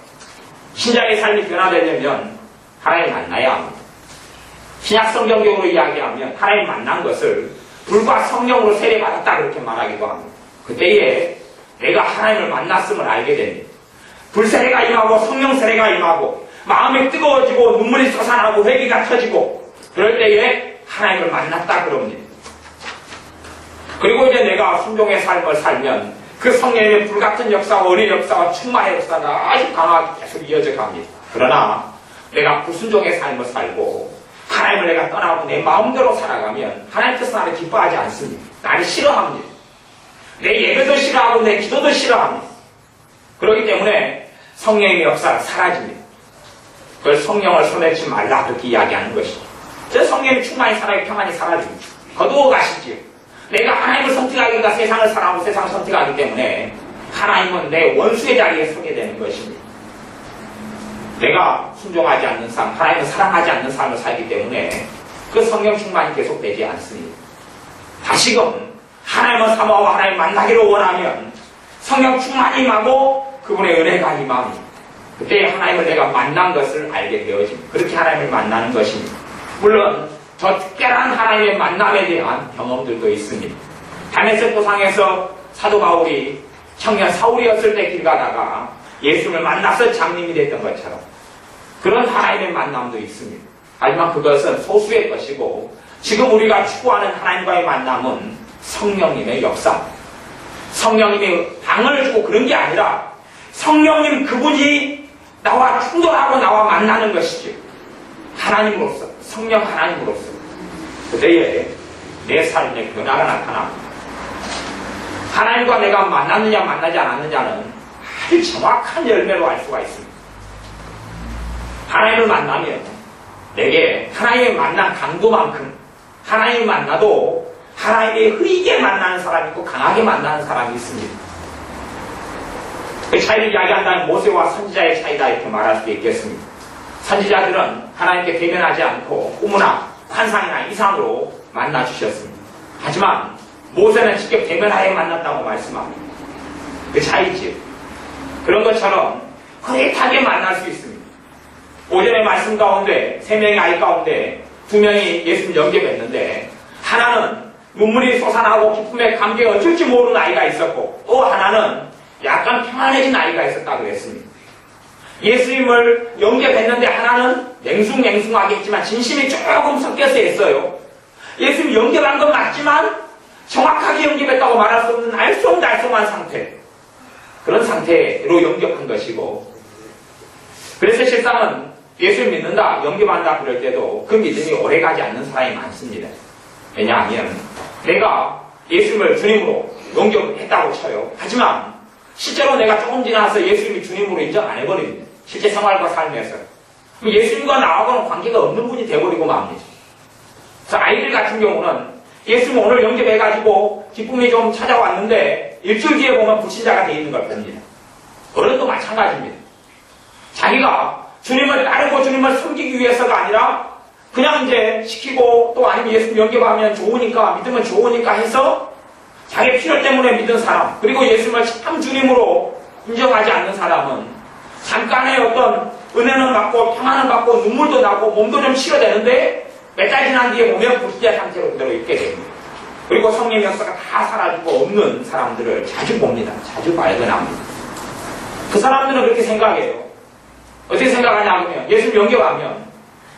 신자의 삶이 변화되려면 하나님 만나야 합니다. 신약 성경적으로 이야기하면 하나님 만난 것을 불과 성령으로 세례받았다 그렇게 말하기도 합니다. 그때에 내가 하나님을 만났음을 알게 됩니다. 불세례가 임하고 성령 세례가 임하고 마음이 뜨거워지고 눈물이 솟아나고 회개가 터지고 그럴 때에 하나님을 만났다 그럽니다. 그리고 이제 내가 순종의 삶을 살면 그 성령의 불같은 역사와 은혜의 역사와 충만의 역사가 아주 강하게 계속 이어져 갑니다. 그러나 내가 불순종의 삶을 살고 하나님을 내가 떠나고 내 마음대로 살아가면 하나님께서 나를 기뻐하지 않습니다. 나를 싫어합니다. 내 예배도 싫어하고 내 기도도 싫어합니다. 그렇기 때문에 성령의 역사가 사라집니다. 그걸 성령을 손해지 말라 그렇게 이야기하는 것이죠. 저 성령이 충만히 살아야 평안히 사라집니다. 거두어 가시지요. 내가 하나님을 선택하기가 세상을 사랑하고 세상을 선택하기 때문에 하나님은 내 원수의 자리에 서게 되는 것입니다. 내가 순종하지 않는 삶, 하나님을 사랑하지 않는 삶을 살기 때문에 그 성령 충만이 계속되지 않습니다. 다시금 하나님을 사모하고 하나님을 만나기를 원하면 성령 충만이 임하고 그분의 은혜가 임합니다. 그때 하나님을 내가 만난 것을 알게 되어집니다. 그렇게 하나님을 만나는 것입니다. 물론 더 특별한 하나님의 만남에 대한 경험들도 있습니다. 다메섹 도상에서 사도 바울이 청년 사울이었을 때 길 가다가 예수를 만나서 장님이 됐던 것처럼 그런 하나님의 만남도 있습니다. 하지만 그것은 소수의 것이고 지금 우리가 추구하는 하나님과의 만남은 성령님의 역사, 성령님이 방을 주고 그런 게 아니라 성령님 그분이 나와 충돌하고 나와 만나는 것이지. 하나님으로서, 성령 하나님으로서. 그때에 내 삶의 변화가 나타납니다. 하나님과 내가 만났느냐 만나지 않았느냐는 아주 정확한 열매로 알 수가 있습니다. 하나님을 만나면 내게 하나님을 만난 강도만큼 하나님을 만나도 하나님의 흐리게 만나는 사람이 있고 강하게 만나는 사람이 있습니다. 그 차이를 이야기한다면 모세와 선지자의 차이다 이렇게 말할 수 있겠습니다. 선지자들은 하나님께 대면하지 않고 꿈이나 환상이나 이상으로 만나 주셨습니다. 하지만 모세는 직접 대면하여 만났다고 말씀합니다. 그 차이지. 그런 것처럼 흐릿하게 만날 수 있습니다. 오전의 말씀 가운데 3명의 아이 가운데 2명이 예수님 영접했는데 하나는 눈물이 솟아나고 기쁨에 감격에 어쩔지 모르는 아이가 있었고 또 하나는 약간 평안해진 아이가 있었다고 그랬습니다. 예수님을 영접했는데 하나는 냉숭냉숭하게 했지만 진심이 조금 섞여서 했어요. 예수님 영접한 건 맞지만 정확하게 영접했다고 말할 수 없는 알쏭달쏭한 상태. 그런 상태로 영접한 것이고 그래서 실상은 예수를 믿는다, 영접한다 그럴 때도 그 믿음이 오래가지 않는 사람이 많습니다. 왜냐하면 내가 예수님을 주님으로 영접했다고 쳐요. 하지만 실제로 내가 조금 지나서 예수님이 주님으로 인정 안 해버립니다. 실제 생활과 삶에서. 예수님과 나하고는 관계가 없는 분이 돼버리고 맙니다. 그래서 아이들 같은 경우는 예수님 오늘 영접해가지고 기쁨이 좀 찾아왔는데 일주일 뒤에 보면 불신자가 되어 있는 걸 봅니다. 어른도 마찬가지입니다. 자기가 주님을 따르고 주님을 섬기기 위해서가 아니라 그냥 이제 시키고 또 아니면 예수님 영접하면 좋으니까 믿으면 좋으니까 해서 자기 필요 때문에 믿은 사람 그리고 예수님을 참 주님으로 인정하지 않는 사람은 잠깐의 어떤 은혜는 받고 평안은 받고 눈물도 나고 몸도 좀 치료되는데 몇 달 지난 뒤에 보면 불신자 상태로 그대로 있게 됩니다. 그리고 성령의 역사가 다 사라지고 없는 사람들을 자주 봅니다. 자주 발견합니다. 그 사람들은 그렇게 생각해요. 어떻게 생각하냐 하면 예수님 영접하면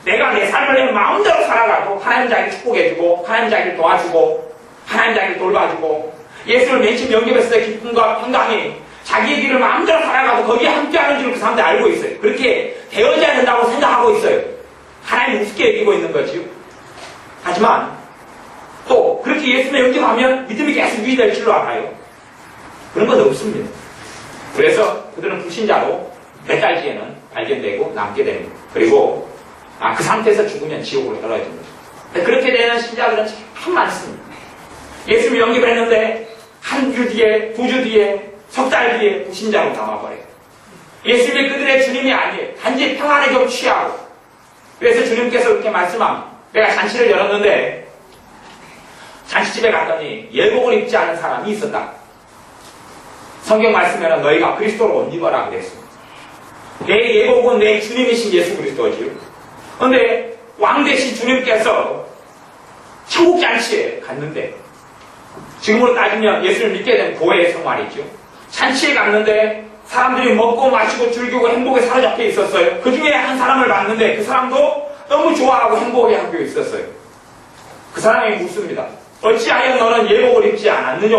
내가 내 삶을 내 마음대로 살아가고 하나님 자기를 축복해주고 하나님 자기를 도와주고 하나님 자기를 돌봐주고 예수를 맨 처음 영접했을 때 기쁨과 평강이 자기의 길을 마음대로 살아가고 거기에 함께하는 줄 그 사람들이 알고 있어요. 그렇게 되어져야 된다고 생각하고 있어요. 하나님 우습게 여기고 있는 거지요. 하지만 또 그렇게 예수를 영접하면 믿음이 계속 유지될 줄로 알아요. 그런 건 없습니다. 그래서 그들은 불신자로 몇 달 뒤에는 발견되고 남게 됩니다. 그리고 그 상태에서 죽으면 지옥으로 떨어집니다. 그렇게 되는 신자들은 참 많습니다. 예수를 영접을 했는데 한 주 뒤에, 2주 뒤에, 석 달 뒤에 불신자로 남아버려요. 예수님이 그들의 주님이 아니에요. 단지 평안에 좀 취하고. 그래서 주님께서 그렇게 말씀합니다. 내가 잔치를 열었는데 잔치집에 갔더니 예복을 입지 않은 사람이 있었다. 성경 말씀에는 너희가 그리스도로 옷 입어라 그랬습니다. 내 예복은 내 주님이신 예수 그리스도지요. 그런데 왕 대신 주님께서 천국 잔치에 갔는데 지금으로 따지면 예수를 믿게 된 고해의 생활이죠. 잔치에 갔는데 사람들이 먹고 마시고 즐기고 행복에 사로잡혀 있었어요. 그 중에 한 사람을 봤는데 그 사람도 너무 좋아하고 행복해 하고 있었어요. 그 사람이 묻습니다. 어찌하여 너는 예복을 입지 않았느냐?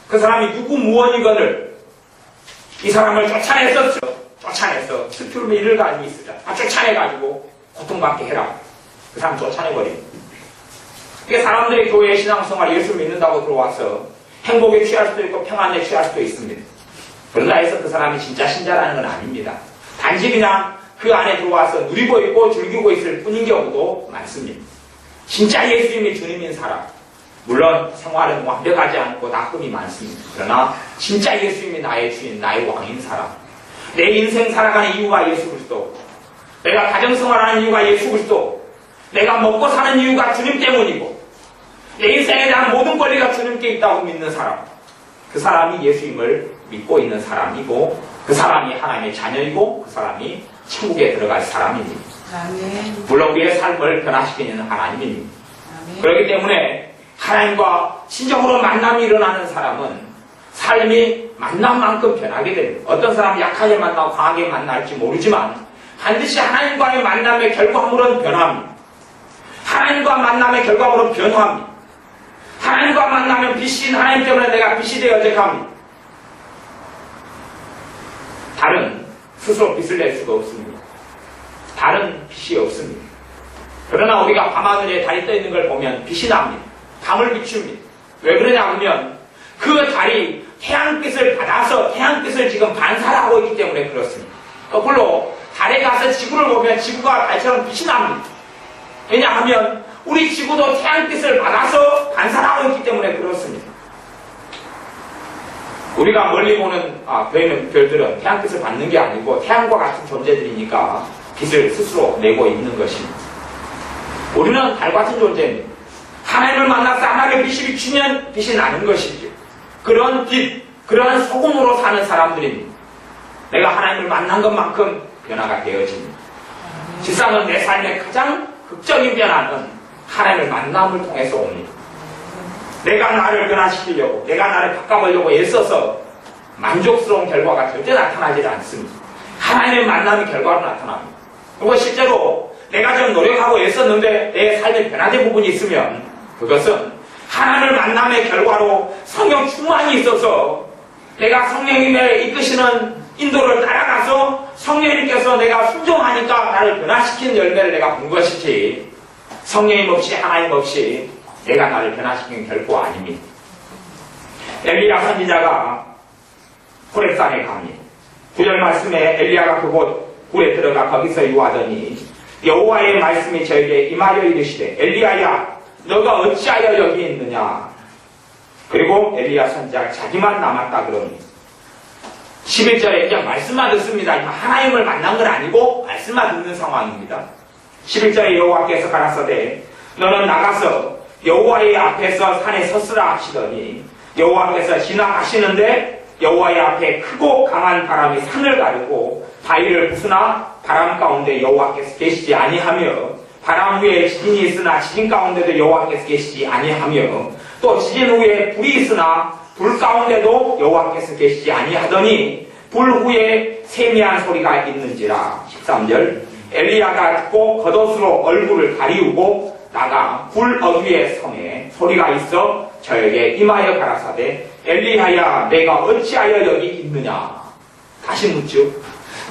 그 사람이 누구 무언이거늘 이 사람을 쫓아내서 스투르미 이를 가지고 있으라. 쫓아내가지고 고통받게 해라. 그 사람 쫓아내버립니다. 이게 사람들이 교회의 신앙생활 예수를 믿는다고 들어와서 행복에 취할 수도 있고 평안에 취할 수도 있습니다. 그러나 해서 그 사람이 진짜 신자라는 건 아닙니다. 단지 그냥 그 안에 들어와서 누리고 있고 즐기고 있을 뿐인 경우도 많습니다. 진짜 예수님이 주님인 사람, 물론 생활은 완벽하지 않고 나쁨이 많습니다. 그러나 진짜 예수님이 나의 주인, 나의 왕인 사람, 내 인생 살아가는 이유가 예수 그리스도, 내가 가정생활하는 이유가 예수 그리스도, 내가 먹고 사는 이유가 주님 때문이고 내 인생에 대한 모든 권리가 주님께 있다고 믿는 사람, 그 사람이 예수님을 믿고 있는 사람이고 그 사람이 하나님의 자녀이고 그 사람이 천국에 들어갈 사람입니다. 아멘. 물론 우리의 삶을 변화시키는 하나님입니다. 아멘. 그렇기 때문에 하나님과 진정으로 만남이 일어나는 사람은 삶이 만남만큼 변하게 됩니다. 어떤 사람이 약하게 만나고 강하게 만날지 모르지만 반드시 하나님과의 만남의 결과물은 변합니다. 하나님과 만남의 결과물은 변화합니다. 하나님과 만나면 빛인 하나님 때문에 내가 빛이 되어져 갑니다. 달은 스스로 빛을 낼 수가 없습니다. 달은 빛이 없습니다. 그러나 우리가 밤하늘에 달이 떠 있는 걸 보면 빛이 납니다. 밤을 비춥니다. 왜 그러냐 하면 그 달이 태양빛을 받아서 태양빛을 지금 반사하고 있기 때문에 그렇습니다. 거꾸로 달에 가서 지구를 보면 지구가 달처럼 빛이 납니다. 왜냐하면 우리 지구도 태양빛을 받아서 반사하고 있기 때문에 그렇습니다. 우리가 멀리 보는 별들은 태양빛을 받는 게 아니고 태양과 같은 존재들이니까 빛을 스스로 내고 있는 것입니다. 우리는 달 같은 존재입니다. 하나님을 만나서 하나님의 빛이 비추면 빛이 나는 것이죠. 그런 빛, 그러한 소금으로 사는 사람들입니다. 내가 하나님을 만난 것만큼 변화가 되어집니다. 실상은 내 삶의 가장 극적인 변화는 하나님을 만남을 통해서 옵니다. 내가 나를 변화시키려고, 내가 나를 바꿔보려고 애써서 만족스러운 결과가 절대 나타나지 않습니다. 하나님의 만남의 결과로 나타납니다. 그리고 실제로 내가 좀 노력하고 애썼는데 내 삶에 변화된 부분이 있으면 그것은 하나님을 만남의 결과로 성령 충만이 있어서 내가 성령님의 이끄시는 인도를 따라가서 성령님께서 내가 순종하니까 나를 변화시키는 열매를 내가 본 것이지 성령님 없이 하나님 없이 내가 나를 변화시키는 결코 아닙니다. 엘리야 선지자가 호렙산에 갑니다. 9절 말씀에 엘리야가 그곳 굴에 들어가 거기서 유하더니 여호와의 말씀이 저에게 임하여 이르시되 엘리야야 너가 어찌하여 여기 있느냐. 그리고 엘리야 선지자가 자기만 남았다 그러니 11절에 그냥 말씀만 듣습니다. 하나님을 만난 건 아니고 말씀만 듣는 상황입니다. 11절에 여호와께서 가라사대 너는 나가서 여호와의 앞에서 산에 섰으라 하시더니 여호와께서 지나가시는데 여호와의 앞에 크고 강한 바람이 산을 가르고 바위를 부수나 바람 가운데 여호와께서 계시지 아니하며 바람 후에 지진이 있으나 지진 가운데도 여호와께서 계시지 아니하며 또 지진 후에 불이 있으나 불 가운데도 여호와께서 계시지 아니하더니 불 후에 세미한 소리가 있는지라. 13절 엘리야가 듣고 겉옷으로 얼굴을 가리우고 나가 불 어귀의 섬에 소리가 있어 저에게 임하여 가라사대 엘리야야 내가 어찌하여 여기 있느냐. 다시 묻죠.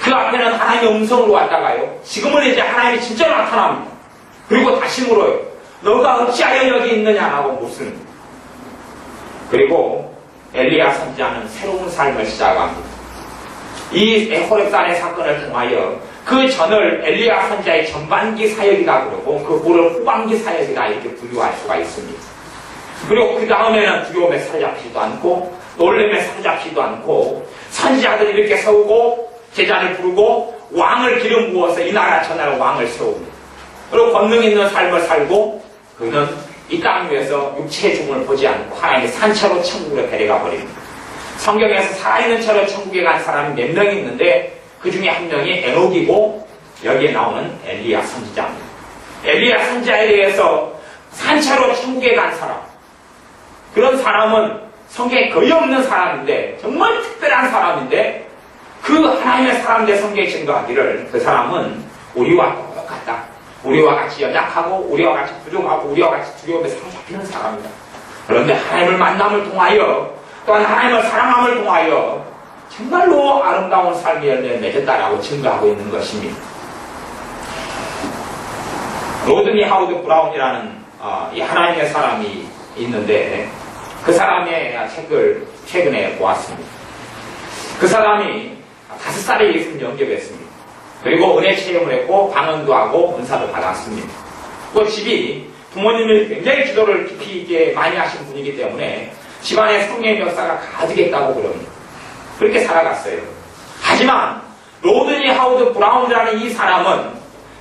그 앞에는 하나님의 음성으로 왔다가요 지금은 이제 하나님이 진짜 나타납니다. 그리고 다시 물어요. 너가 어찌하여 여기 있느냐라고 묻습니다. 그리고 엘리야 선지자는 새로운 삶을 시작합니다. 이 호렙산의 사건을 통하여 그 전을 엘리야 선지자의 전반기 사역이라 그러고 그 후를 후반기 사역이라 이렇게 분류할 수가 있습니다. 그리고 그 다음에는 두려움에 사로잡히지도 않고 놀림에 사로잡히지도 않고 선지자들이 이렇게 세우고 제자를 부르고 왕을 기름 부어서 이 나라 저 나라 왕을 세웁니다. 그리고 권능 있는 삶을 살고 그는 이 땅 위에서 육체의 죽음을 보지 않고 하나님의 산채로 천국으로 데려가 버립니다. 성경에서 살아있는 채로 천국에 간 사람이 몇 명이 있는데 그 중에 한 명이 에녹이고 여기에 나오는 엘리야 선지자입니다. 엘리야 선지자에 대해서 산채로 천국에 간 사람, 그런 사람은 성경에 거의 없는 사람인데 정말 특별한 사람인데 그 하나님의 사람들 성경에 증거하기를 그 사람은 우리와 똑같다. 우리와 같이 연약하고 우리와 같이 부족하고 우리와 같이 두려움에 사로잡히는 사람이다. 그런데 하나님을 만남을 통하여 또한 하나님을 사랑함을 통하여 정말로 아름다운 삶의 열매를 맺었다라고 증거하고 있는 것입니다. 로드니 하우드 브라운이라는 이 하나님의 사람이 있는데 그 사람의 책을 최근에 보았습니다. 그 사람이 5살에 예수님 영접했습니다. 그리고 은혜 체험을 했고 방언도 하고 은사도 받았습니다. 그 집이 부모님이 굉장히 기도를 깊이 있게 많이 하신 분이기 때문에 집안에 성령의 역사가 가득했다고 그럽니다. 그렇게 살아갔어요. 하지만 로드니 하우드 브라운이라는 이 사람은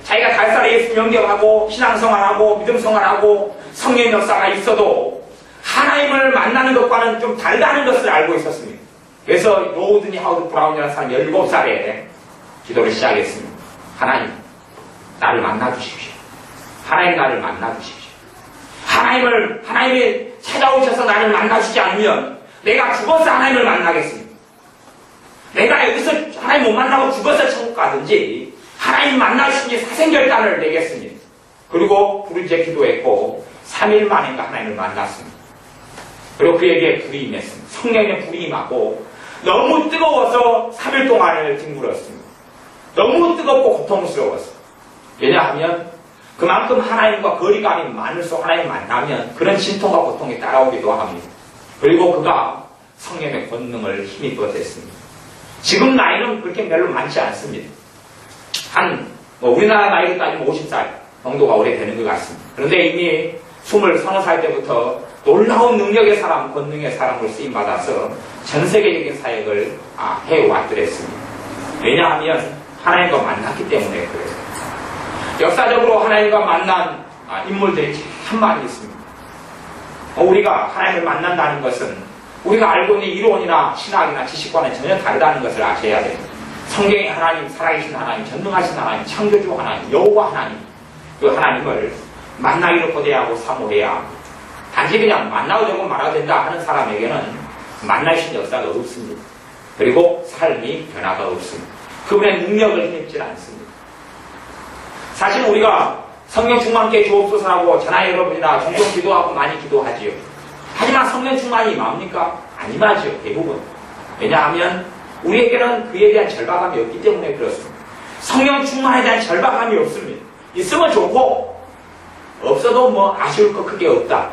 자기가 5살에 예수 영접하고 신앙생활하고 믿음생활하고 성령의 역사가 있어도 하나님을 만나는 것과는 좀 다르다는 것을 알고 있었습니다. 그래서 로드니 하우드 브라운이라는 사람이 17살에 기도를 시작했습니다. 하나님, 나를 만나주십시오. 하나님, 나를 만나주십시오. 하나님이 찾아오셔서 나를 만나주지 않으면 내가 죽어서 하나님을 만나겠습니다. 내가 여기서 하나님 못 만나고 죽어서 천국 가든지 하나님 만나주시니 사생결단을 내겠습니다. 그리고 부르짖어 기도했고 3일 만인가 하나님을 만났습니다. 그리고 그에게 불이 임했습니다. 성령의 불이 임하고 너무 뜨거워서 3일 동안을 뒹굴었습니다. 너무 뜨겁고 고통스러웠어요. 왜냐하면 그만큼 하나님과 거리감이 많을수록 하나님 만나면 그런 진통과 고통이 따라오기도 합니다. 그리고 그가 성령의 권능을 힘입어 됐습니다. 지금 나이는 그렇게 별로 많지 않습니다. 우리나라 나이로 따지면 50살 정도가 오래되는 것 같습니다. 그런데 이미 20살 때부터 놀라운 능력의 사람, 권능의 사람으로 쓰임받아서 전 세계적인 사역을 해왔더랬습니다. 왜냐하면 하나님과 만났기 때문에 그래요. 역사적으로 하나님과 만난 인물들이 참 많이 있습니다. 우리가 하나님을 만난다는 것은 우리가 알고 있는 이론이나 신학이나 지식과는 전혀 다르다는 것을 아셔야 됩니다. 성경의 하나님, 살아계신 하나님, 전능하신 하나님, 창조주 하나님, 여호와 하나님, 그 하나님을 만나기로 고대하고 사모해야 합니다. 단지 그냥 만나도 되고 말아도 된다 하는 사람에게는 만나신 역사가 없습니다. 그리고 삶이 변화가 없습니다. 그분의 능력을 힘입지 않습니다. 사실 우리가 성령 충만케 주옵소서라고 전하 여러분이나 종종 기도하고 많이 기도하지요. 하지만 성령 충만이 임합니까? 안 임하지요. 대부분. 왜냐하면 우리에게는 그에 대한 절박함이 없기 때문에 그렇습니다. 성령 충만에 대한 절박함이 없습니다. 있으면 좋고 없어도 아쉬울 거 크게 없다.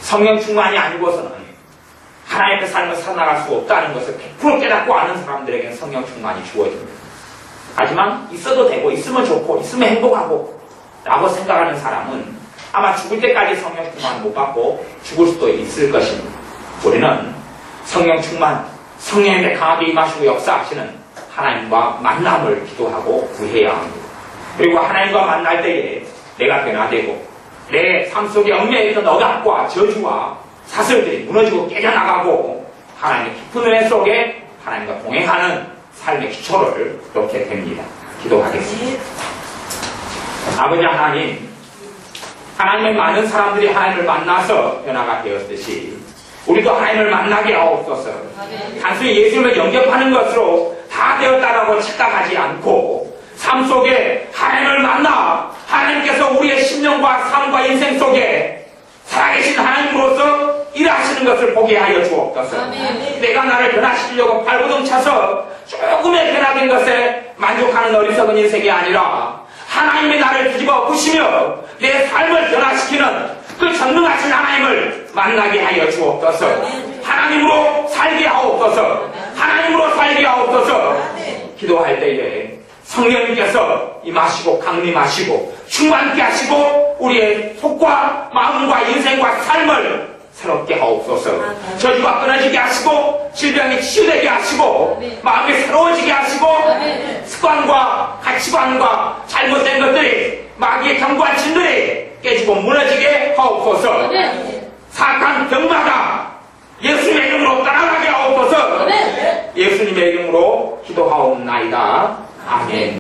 성령 충만이 아니고서는 하나님의 삶을 살아나갈 수 없다는 것을 100% 깨닫고 아는 사람들에게는 성령 충만이 주어집니다. 하지만 있어도 되고 있으면 좋고 있으면 행복하고 라고 생각하는 사람은 아마 죽을 때까지 성령 충만 못 받고 죽을 수도 있을 것입니다. 우리는 성령 충만, 성령에게 강하게 임하시고 역사하시는 하나님과 만남을 기도하고 구해야 합니다. 그리고 하나님과 만날 때에 내가 변화되고 내 삶 속에 얽매였던 억압과 저주와 사슬들이 무너지고 깨져나가고 하나님의 깊은 은혜 속에 하나님과 동행하는 삶의 기초를 놓게 됩니다. 기도하겠습니다. 아버지 하나님, 하나님의 많은 사람들이 하나님을 만나서 변화가 되었듯이 우리도 하나님을 만나게 하옵소서. 단순히 예수님을 영접하는 것으로 다 되었다라고 착각하지 않고 삶 속에 하나님을 만나 하나님께서 우리의 심령과 삶과 인생 속에 살아계신 하나님으로서 일하시는 것을 보게 하여 주옵소서. 내가 나를 변화시키려고 발버둥 차서 조금의 변화된 것에 만족하는 어리석은 인생이 아니라 하나님이 나를 뒤집어 부시며 내 삶을 변화시키는 그 전능하신 하나님을 만나게 하여 주옵소서. 하나님으로 살게 하옵소서. 하나님으로 살게 하옵소서. 기도할 때에 성령님께서 임하시고 강림하시고 충만케 하시고 우리의 속과 마음과 인생과 삶을 새롭게 하옵소서. 저주가 끊어지게 하시고 질병이 치유되게 하시고 마음이 새로워지게 하시고 습관과 가치관과 잘못된 것들이 마귀의 견고한 진들이 깨지고 무너지게 하옵소서. 사악한 병마다 예수님의 이름으로 떠나가게 하옵소서. 예수님의 이름으로 기도하옵나이다. 아멘.